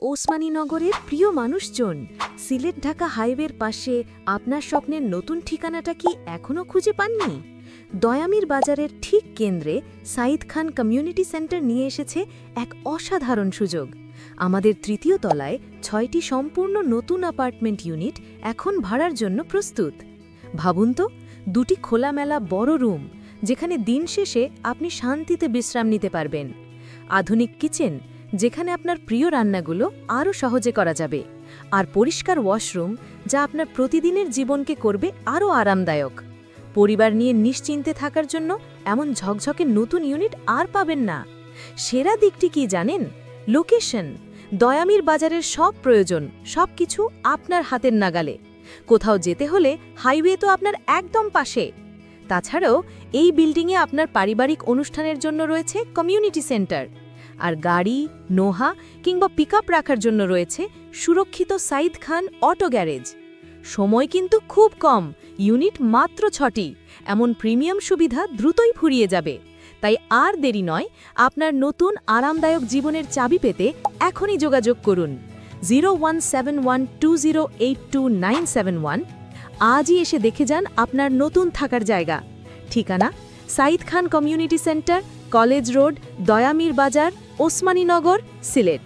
ওসমানীনগরের প্রিয় মানুষজন, সিলেট ঢাকা হাইওয়ের পাশে আপনার স্বপ্নের নতুন ঠিকানাটা কি এখনও খুঁজে পাননি? দয়ামির বাজারের ঠিক কেন্দ্রে সাঈদ খান কমিউনিটি সেন্টার নিয়ে এসেছে এক অসাধারণ সুযোগ। আমাদের তৃতীয় তলায় ৬টি সম্পূর্ণ নতুন অ্যাপার্টমেন্ট ইউনিট এখন ভাড়ার জন্য প্রস্তুত। ভাবুন তো, দুটি খোলামেলা বড় রুম, যেখানে দিন শেষে আপনি শান্তিতে বিশ্রাম নিতে পারবেন। আধুনিক কিচেন, যেখানে আপনার প্রিয় রান্নাগুলো আরও সহজে করা যাবে, আর পরিষ্কার ওয়াশরুম, যা আপনার প্রতিদিনের জীবনকে করবে আরও আরামদায়ক। পরিবার নিয়ে নিশ্চিন্তে থাকার জন্য এমন ঝকঝকে নতুন ইউনিট আর পাবেন না। সেরা দিকটি কি জানেন? লোকেশন। দয়ামির বাজারের সব প্রয়োজন, সবকিছু আপনার হাতের নাগালে। কোথাও যেতে হলে হাইওয়ে তো আপনার একদম পাশে। তাছাড়াও এই বিল্ডিংয়ে আপনার পারিবারিক অনুষ্ঠানের জন্য রয়েছে কমিউনিটি সেন্টার, আর গাড়ি, নোহা কিংবা পিকআপ রাখার জন্য রয়েছে সুরক্ষিত সাঈদ খান অটো গ্যারেজ। সময় কিন্তু খুব কম, ইউনিট মাত্র ৬টি। এমন প্রিমিয়াম সুবিধা দ্রুতই ফুরিয়ে যাবে। তাই আর দেরি নয়, আপনার নতুন আরামদায়ক জীবনের চাবি পেতে এখনই যোগাযোগ করুন 01712082971। আজই এসে দেখে যান আপনার নতুন থাকার জায়গা। ঠিকানা: সাঈদ খান কমিউনিটি সেন্টার, কলেজ রোড, দয়ামির বাজার, ওসমানীনগর, সিলেট।